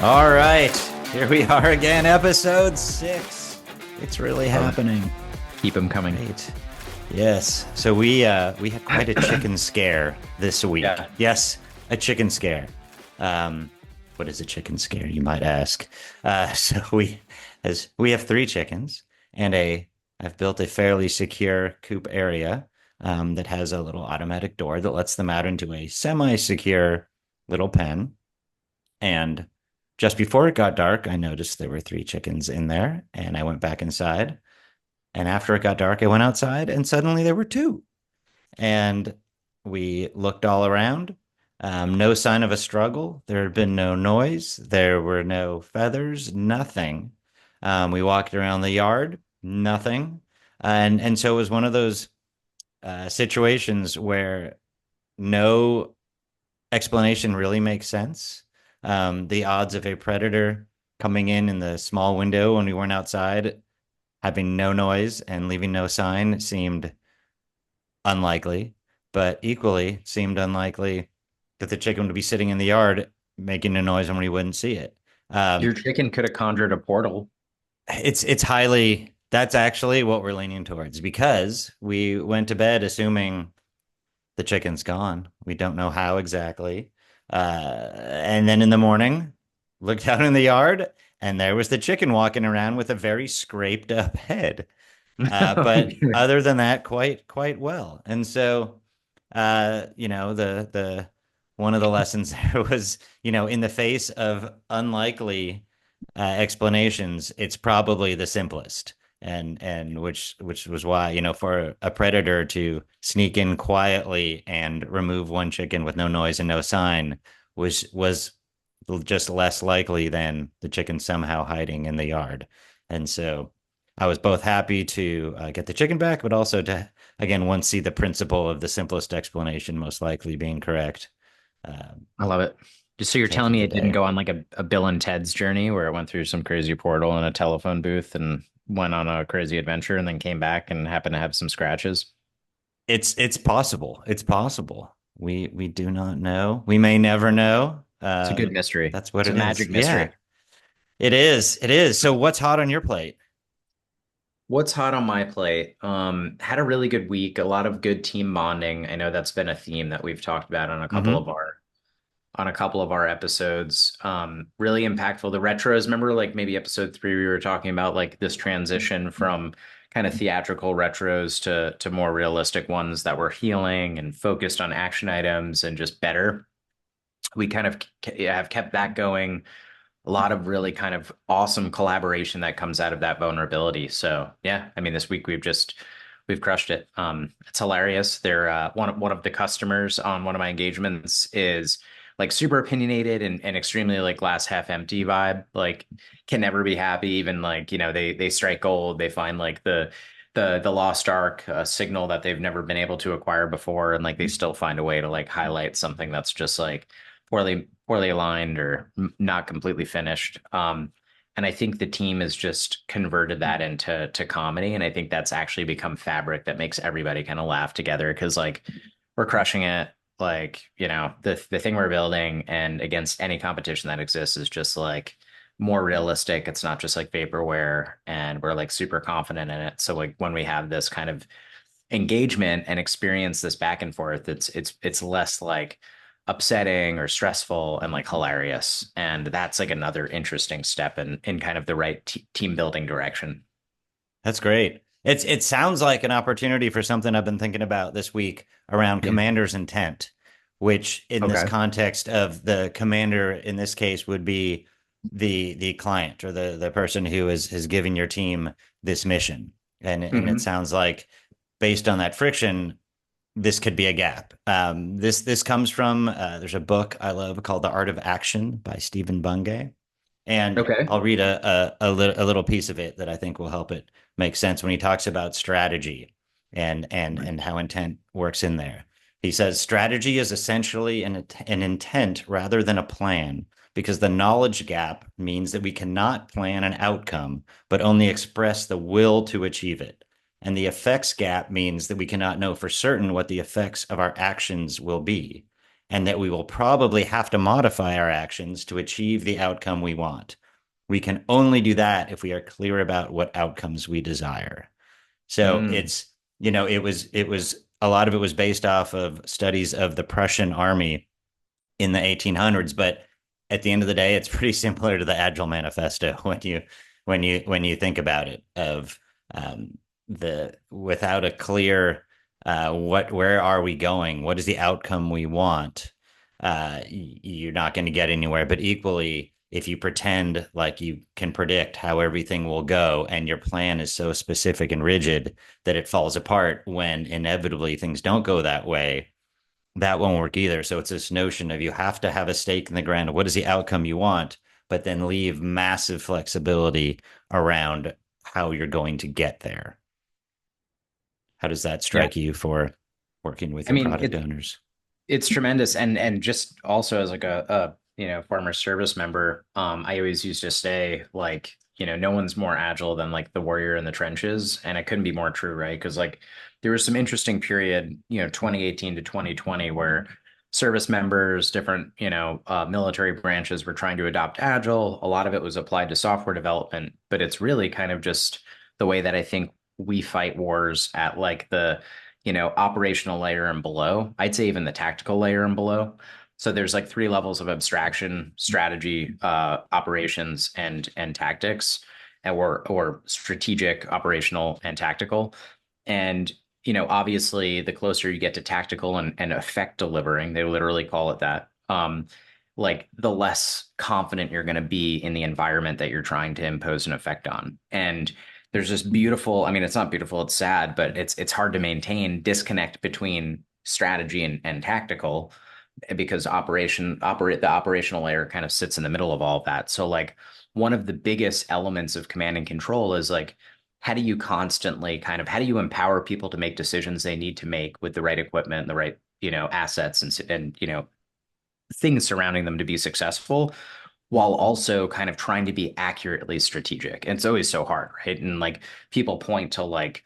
All right, here we are again, episode 6. It's really happening. Keep them coming. Right. Yes. So we had quite a chicken scare this week. Yeah. Yes, a chicken scare. Um, what is a chicken scare, you might ask? So we have 3 chickens and I've built a fairly secure coop area that has a little automatic door that lets them out into a semi-secure little pen. And just before it got dark, I noticed there were 3 chickens in there, and I went back inside. And after it got dark, I went outside, and suddenly there were 2. And we looked all around. No sign of a struggle. There had been no noise. There were no feathers, nothing. We walked around the yard, nothing. And so it was one of those situations where no explanation really makes sense. The odds of a predator coming in the small window when we weren't outside, having no noise and leaving no sign seemed unlikely, but equally seemed unlikely that the chicken would be sitting in the yard making a noise and we wouldn't see it. Your Um, chicken could have conjured a portal. it's highly that's actually what we're leaning towards because we went to bed assuming the chicken's gone. We don't know how exactly. And then in the morning, looked out in the yard, and there was the chicken walking around with a very scraped up head. But other than that, quite well. And so, the one of the lessons there was, in the face of unlikely explanations, it's probably the simplest. And which was why, for a predator to sneak in quietly and remove 1 chicken with no noise and no sign was just less likely than the chicken somehow hiding in the yard. And so I was both happy to get the chicken back, but also to, again, once see the principle of the simplest explanation most likely being correct. I love it. Just so you're Saved telling me the it didn't day. go on like a Bill and Ted's journey where it went through some crazy portal in a telephone booth and went on a crazy adventure and then came back and happened to have some scratches. It's possible. It's possible. We do not know. We may never know. It's a good mystery. That's what It's a it is. magic Yeah, mystery. it is. It is. So what's hot on your plate? What's hot on my plate? Had a really good week, a lot of good team bonding. I know that's been a theme that we've talked about on Hmm. a couple of our episodes. Really impactful. The retros, remember like maybe episode 3, we were talking about like this transition from kind of theatrical retros to more realistic ones that were healing and focused on action items and just better. We kind of have kept that going. A lot of really kind of awesome collaboration that comes out of that vulnerability. So yeah, I mean, this week we've crushed it. It's hilarious. They're one of the customers on one of my engagements is like super opinionated and extremely like glass half empty vibe. Like can never be happy. Even like they strike gold. They find like the lost ark signal that they've never been able to acquire before, and like they still find a way to like highlight something that's just like poorly aligned or not completely finished. And I think the team has just converted that into comedy. And I think that's actually become fabric that makes everybody kind of laugh together because like we're crushing it. Like, the thing we're building and against any competition that exists is just like more realistic. It's not just like vaporware and we're like super confident in it. So like when we have this kind of engagement and experience this back and forth, it's less like upsetting or stressful and like hilarious. And that's like another interesting step in kind of the right team building direction. That's great. It sounds like an opportunity for something I've been thinking about this week around Yeah. commander's intent, which in this Okay. context of the commander in this case would be the client or the person who is giving your team this mission. And it Hmm. sounds like based on that friction, this could be a gap. This comes from there's a book I love called The Art of Action by Stephen Bungay, and Okay. I'll read a little piece of it that I think will help it make sense when he talks about strategy and how intent works in there. He says strategy is essentially an intent rather than a plan because the knowledge gap means that we cannot plan an outcome, but only express the will to achieve it. And the effects gap means that we cannot know for certain what the effects of our actions will be. and that we will probably have to modify our actions to achieve the outcome we want. We can only do that if we are clear about what outcomes we desire. So Mm. it's, it was a lot of it was based off of studies of the Prussian army in the 1800s, but at the end of the day, it's pretty similar to the Agile Manifesto when you think about it. Of the without a clear where are we going, what is the outcome we want, you're not going to get anywhere. But equally, if you pretend like you can predict how everything will go and your plan is so specific and rigid that it falls apart when inevitably things don't go that way, that won't work either. So it's this notion of you have to have a stake in the ground of what is the outcome you want, but then leave massive flexibility around how you're going to get there. How does that Yeah. strike you for working with I your mean, product owners? it's tremendous. And just also as like a farmer service member, I always used to say like, no one's more agile than like the warrior in the trenches. And it couldn't be more true, right? Because like there was some interesting period, 2018 to 2020 where service members, different, military branches were trying to adopt agile. A lot of it was applied to software development, but it's really kind of just the way that I think we fight wars at like the operational layer and below. I'd say even the tactical layer and below. So there's like three levels of abstraction: strategy, operations, and tactics, or strategic, operational, and tactical. And obviously, the closer you get to tactical and effect delivering, they literally call it that. Like the less confident you're going to be in the environment that you're trying to impose an effect on. And there's this beautiful, I mean, it's not beautiful, it's sad, but it's hard to maintain disconnect between strategy and tactical, because the operational layer kind of sits in the middle of all of that. So like one of the biggest elements of command and control is like, how do you empower people to make decisions they need to make with the right equipment and the right, assets and things surrounding them to be successful, while also kind of trying to be accurately strategic. And it's always so hard, right? And like people point to like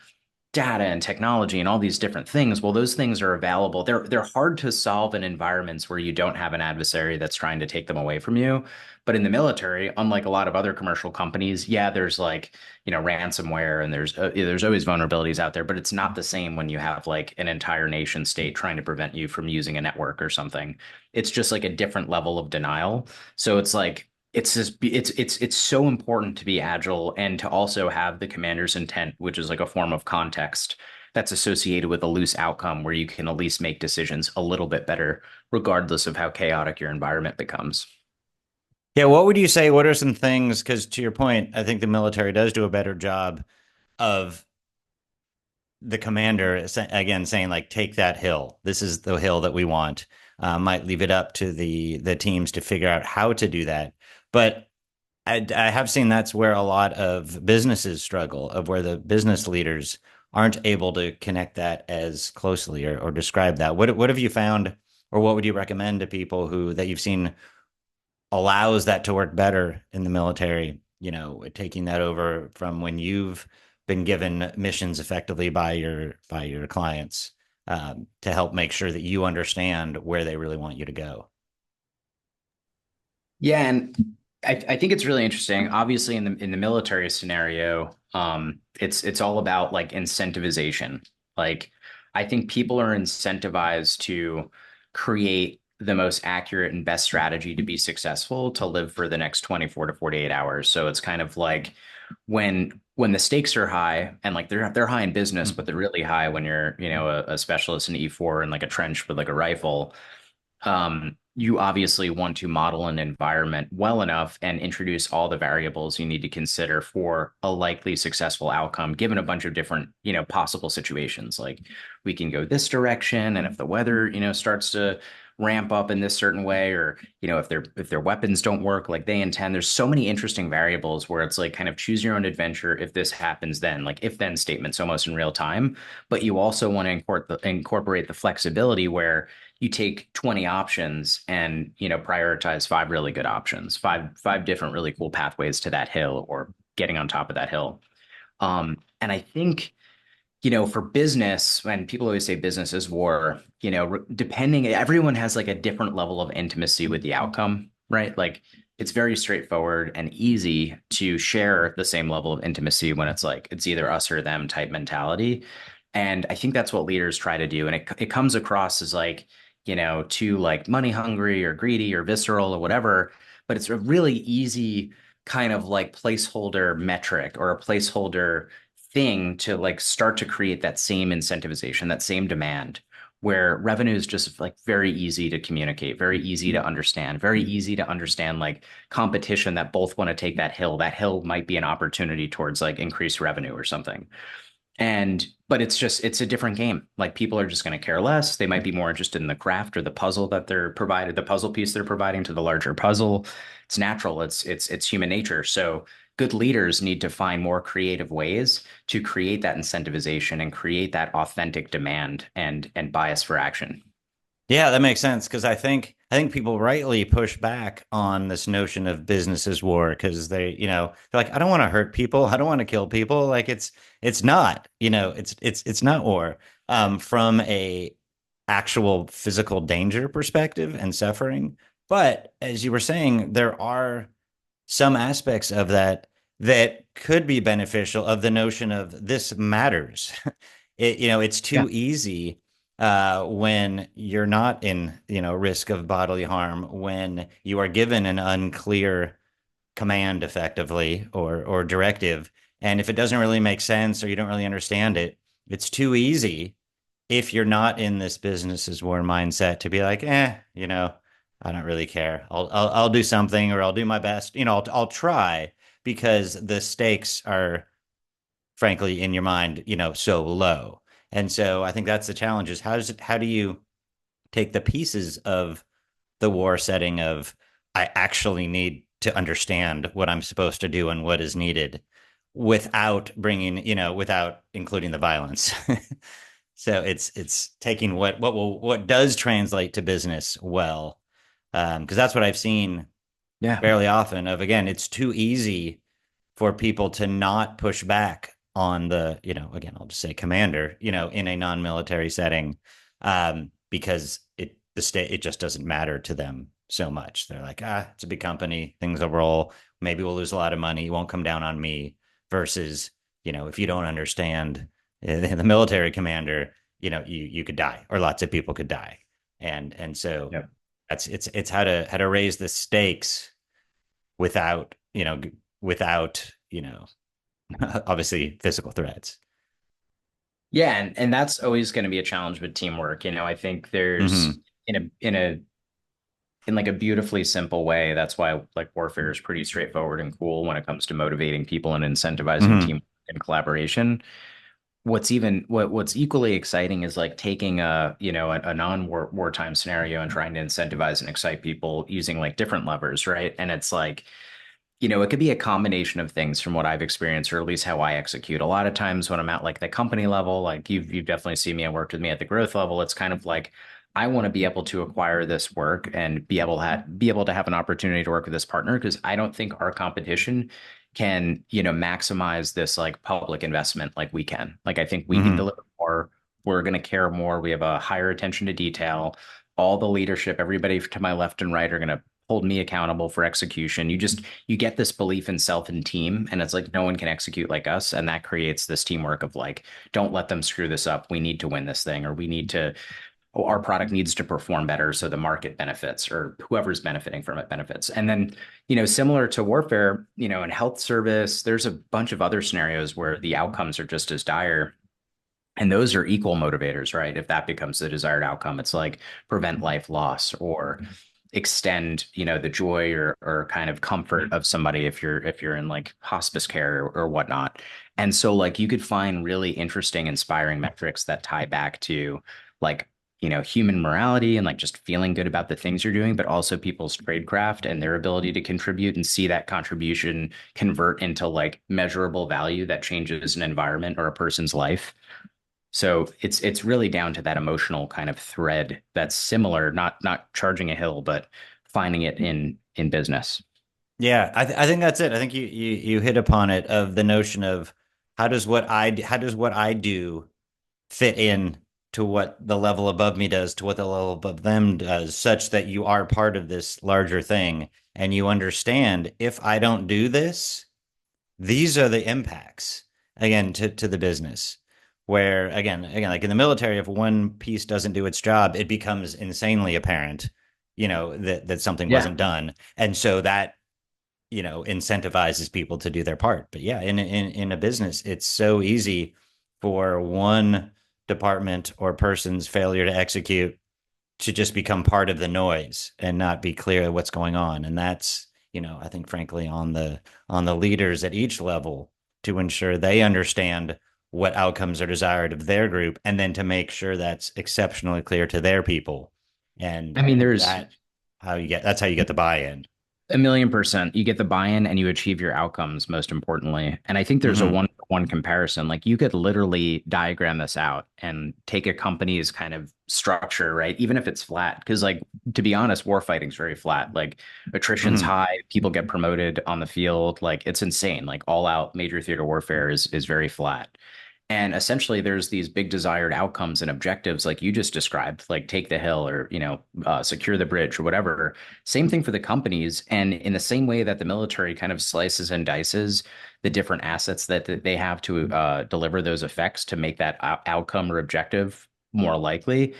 data and technology and all these different things. Well, those things are available. They're hard to solve in environments where you don't have an adversary that's trying to take them away from you. But in the military, unlike a lot of other commercial companies, yeah, there's like, ransomware, and there's always vulnerabilities out there, but it's not the same when you have like an entire nation state trying to prevent you from using a network or something. It's just like a different level of denial. So it's like it's so important to be agile and to also have the commander's intent, which is like a form of context that's associated with a loose outcome where you can at least make decisions a little bit better, regardless of how chaotic your environment becomes. Yeah, what would you say? What are some things? Because to your point, I think the military does do a better job of the commander again saying like, take that hill. This is the hill that we want. Might leave it up to the teams to figure out how to do that. But I have seen that's where a lot of businesses struggle, of where the business leaders aren't able to connect that as closely, or describe that. What have you found, or what would you recommend to people who that you've seen allows that to work better in the military? Taking that over from when you've been given missions effectively by your clients, to help make sure that you understand where they really want you to go. Yeah, and I think it's really interesting. Obviously, in the military scenario, it's all about like incentivization. Like, I think people are incentivized to create the most accurate and best strategy to be successful to live for the next 24 to 48 hours. So it's kind of like when the stakes are high, and like they're high in business, but they're really high when you're, a specialist in E4 and like a trench with like a rifle. You obviously want to model an environment well enough and introduce all the variables you need to consider for a likely successful outcome, given a bunch of different, possible situations. Like we can go this direction, and if the weather, starts to ramp up in this certain way, or if their weapons don't work like they intend. There's so many interesting variables where it's like kind of choose your own adventure. If this happens, then like if then statements almost in real time. But you also want to incorporate the flexibility where you take 20 options and prioritize five really good options, five different really cool pathways to that hill or getting on top of that hill. And I think for business, when people always say business is war, depending, everyone has like a different level of intimacy with the outcome, right? Like it's very straightforward and easy to share the same level of intimacy when it's like it's either us or them type mentality. And I think that's what leaders try to do. And it comes across as like, too like money hungry or greedy or visceral or whatever. But it's a really easy kind of like placeholder metric or a placeholder thing to like start to create that same incentivization, that same demand, where revenue is just like very easy to communicate, very easy to understand, very easy to understand like competition that both want to take that hill. That hill might be an opportunity towards like increased revenue or something. But it's a different game. Like people are just going to care less. They might be more interested in the craft or the puzzle that they're provided, the puzzle piece they're providing to the larger puzzle. It's natural. It's human nature. So good leaders need to find more creative ways to create that incentivization and create that authentic demand and bias for action. Yeah, that makes sense because I think people rightly push back on this notion of business as war because they're like, I don't want to hurt people, I don't want to kill people. Like it's not, it's not war. From a actual physical danger perspective and suffering. But as you were saying, there are some aspects of that that could be beneficial of the notion of this matters. It's Yeah. too easy when you're not in, risk of bodily harm, when you are given an unclear command effectively or directive. And if it doesn't really make sense or you don't really understand it, it's too easy if you're not in this business as war mindset to be like, I don't really care. I'll do something or I'll do my best. I'll try because the stakes are frankly in your mind, so low. And so I think that's the challenge is how do you take the pieces of the war setting of I actually need to understand what I'm supposed to do and what is needed without without including the violence. So it's taking what does translate to business well, because that's what I've seen Yeah. fairly often. Of again, it's too easy for people to not push back on the again I'll just say commander in a non-military setting, because it just doesn't matter to them so much. They're like, it's a big company, things will roll, maybe we'll lose a lot of money, it won't come down on me. Versus if you don't understand the military commander, you could die or lots of people could die. And so Yeah. it's how to raise the stakes without without obviously physical threats. Yeah, and that's always going to be a challenge with teamwork. I think there's Mm-hmm. in like a beautifully simple way. That's why like warfare is pretty straightforward and cool when it comes to motivating people and incentivizing Mm-hmm. team and collaboration. What's equally exciting is like taking a non wartime scenario and trying to incentivize and excite people using like different levers, right? And it's like it could be a combination of things from what I've experienced, or at least how I execute. A lot of times when I'm at like the company level, like you've definitely seen me and worked with me at the growth level, it's kind of like I want to be able to acquire this work and be able to have an opportunity to work with this partner because I don't think our competition can, maximize this like public investment like we can. Like I think we can Mm-hmm. deliver more. We're going to care more. We have a higher attention to detail. All the leadership, everybody to my left and right are going to hold me accountable for execution. You get this belief in self and team, and it's like no one can execute like us, and that creates this teamwork of like, don't let them screw this up. We need to win this thing, or our product needs to perform better so the market benefits or whoever's benefiting from it benefits. And then, similar to warfare, in health service, there's a bunch of other scenarios where the outcomes are just as dire. And those are equal motivators, right? If that becomes the desired outcome, it's like prevent life loss or extend, the joy or kind of comfort of somebody if you're in like hospice care or whatnot. And so like you could find really interesting, inspiring metrics that tie back to like, human morality and like just feeling good about the things you're doing, but also people's tradecraft and their ability to contribute and see that contribution convert into like measurable value that changes an environment or a person's life. So it's really down to that emotional kind of thread that's similar, not charging a hill, but finding it in business. Yeah, I think that's it. I think you hit upon it of the notion of how does what I do fit in to what the level above me does, to what the level above them does, such that you are part of this larger thing and you understand if I don't do this, these are the impacts again to the business. Where again, like in the military, if one piece doesn't do its job, it becomes insanely apparent, that something Yeah. wasn't done. And so that incentivizes people to do their part. But yeah, in a business, it's so easy for one department or person's failure to execute to just become part of the noise and not be clear what's going on. And that's, I think frankly on the leaders at each level to ensure they understand what outcomes are desired of their group and then to make sure that's exceptionally clear to their people. And I mean, there's that's how you get the buy-in. 1,000,000%. You get the buy-in and you achieve your outcomes, most importantly. And I think there's a Mm-hmm. one-to-one comparison. Like you could literally diagram this out and take a company's kind of structure, right? Even if it's flat. Because like to be honest, war fighting's very flat. Like attrition's Mm-hmm. high, people get promoted on the field. Like it's insane. Like all out major theater warfare is very flat. And essentially, there's these big desired outcomes and objectives, like you just described, like take the hill or secure the bridge or whatever. Same thing for the companies, and in the same way that the military kind of slices and dices the different assets that they have to deliver those effects to make that outcome or objective more likely,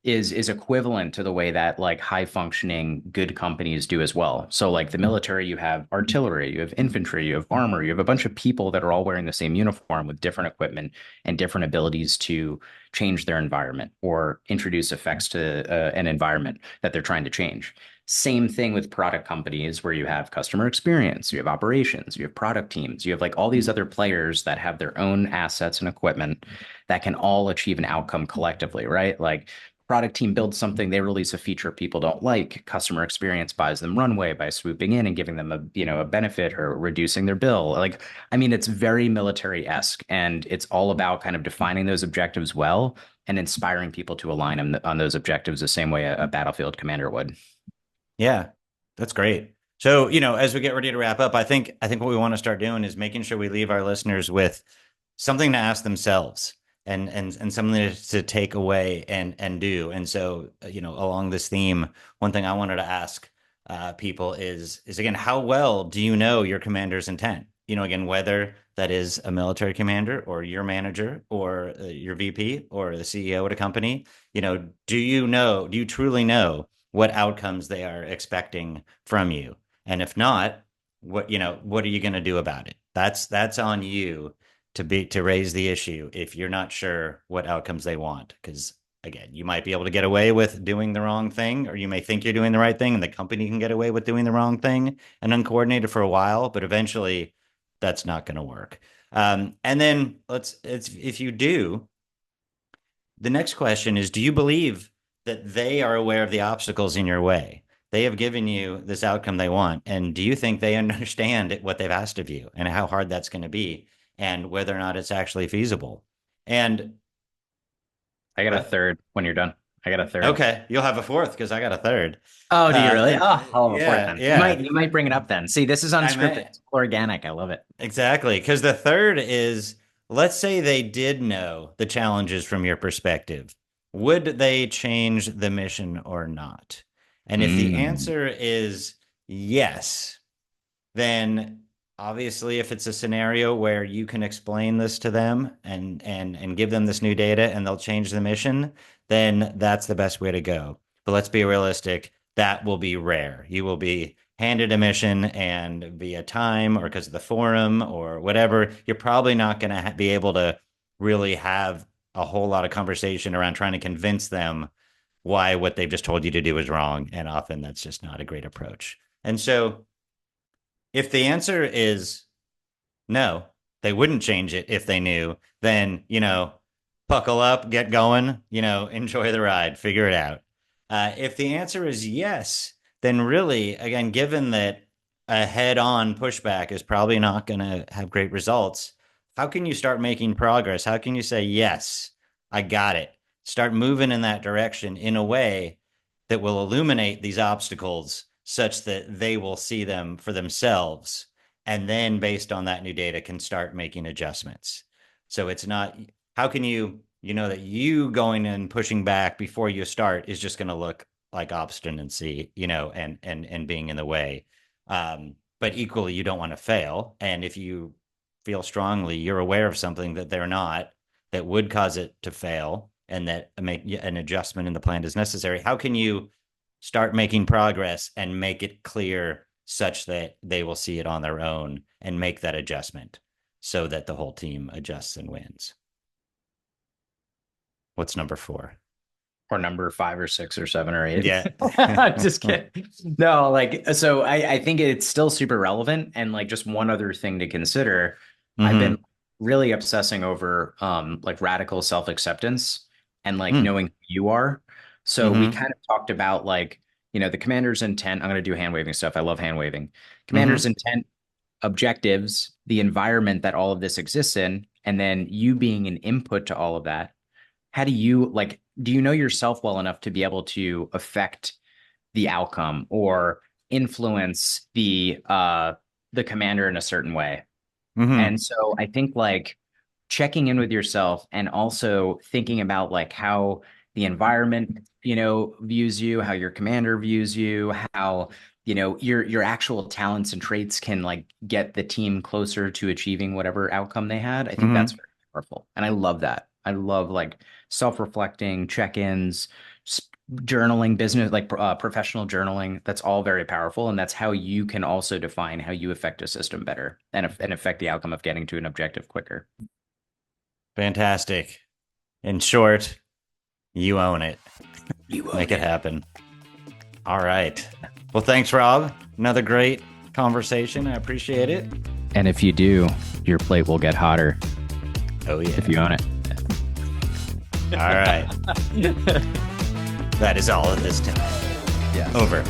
is equivalent to the way that like high functioning good companies do as well. So like the military, you have artillery, you have infantry, you have armor, you have a bunch of people that are all wearing the same uniform with different equipment and different abilities to change their environment or introduce effects to an environment that they're trying to change. Same thing with product companies where you have customer experience, you have operations, you have product teams, you have like all these other players that have their own assets and equipment that can all achieve an outcome collectively, right? Like product team builds something, they release a feature people don't like. Customer experience buys them runway by swooping in and giving them a benefit or reducing their bill. Like, I mean, it's very military-esque, and it's all about kind of defining those objectives well and inspiring people to align on those objectives the same way a battlefield commander would. Yeah, that's great. So, as we get ready to wrap up, I think what we want to start doing is making sure we leave our listeners with something to ask themselves and something to take away and do. And so, along this theme, one thing I wanted to ask people is again, how well do you know your commander's intent? Again, whether that is a military commander or your manager or your VP or the CEO at a company, do you truly know what outcomes they are expecting from you? And if not, what are you going to do about it? That's on you to raise the issue if you're not sure what outcomes they want. Because again, you might be able to get away with doing the wrong thing, or you may think you're doing the right thing, and the company can get away with doing the wrong thing and uncoordinated for a while, but eventually that's not going to work. And then if you do, the next question is, do you believe that they are aware of the obstacles in your way? They have given you this outcome they want. And do you think they understand what they've asked of you and how hard that's going to be and whether or not it's actually feasible? And I got a what? third when you're done. I got a third. Okay, you'll have a fourth because I got a third. Oh, do you really? And Oh, I'll have a fourth yeah, then. You yeah, might you might bring it up then. See, this is I unscripted. may It's organic. I love it. exactly because the third is, let's say they did know the challenges from your perspective. Would they change the mission or not? And if the Mm. answer is yes, then obviously if it's a scenario where you can explain this to them and give them this new data and they'll change the mission, then that's the best way to go. But let's be realistic, that will be rare. You will be handed a mission and via time or because of the forum or whatever, you're probably not going to be able to really have a whole lot of conversation around trying to convince them why what they've just told you to do is wrong. And often that's just not a great approach. And so if the answer is no, they wouldn't change it if they knew, then, buckle up, get going, enjoy the ride, figure it out. If the answer is yes, then really, again, given that a head on pushback is probably not going to have great results, how can you start making progress? How can you say, yes, I got it? Start moving in that direction in a way that will illuminate these obstacles such that they will see them for themselves and then based on that new data can start making adjustments. So it's not, how can you, that you going and pushing back before you start is just going to look like obstinacy, and being in the way. But equally, you don't want to fail. And if you feel strongly, you're aware of something that they're not, that would cause it to fail, and that make an adjustment in the plan is necessary. How can you start making progress and make it clear such that they will see it on their own and make that adjustment so that the whole team adjusts and wins? What's number 4? Or number 5 or 6 or 7 or 8. Yeah. Just kidding. No, like, so I think it's still super relevant. And like, just one other thing to consider, I've been really obsessing over like radical self-acceptance and like knowing who you are. So we kind of talked about like, the commander's intent. I'm going to do hand waving stuff. I love hand waving. Commander's intent, objectives, the environment that all of this exists in, and then you being an input to all of that. How do you do you know yourself well enough to be able to affect the outcome or influence the commander in a certain way? And so I think like checking in with yourself and also thinking about like how the environment, views you, how your commander views you, how, your actual talents and traits can like get the team closer to achieving whatever outcome they had. I think that's very powerful. And I love that. I love like self-reflecting, check-ins, journaling, business, like professional journaling. That's all very powerful. And that's how you can also define how you affect a system better and affect the outcome of getting to an objective quicker. Fantastic. In short, you own it. You Make it happen. All right. Well, thanks, Rob. Another great conversation. I appreciate it. And if you do, your plate will get hotter. Oh, yeah. If you own it. All right. That is all at this time. Yeah. Over.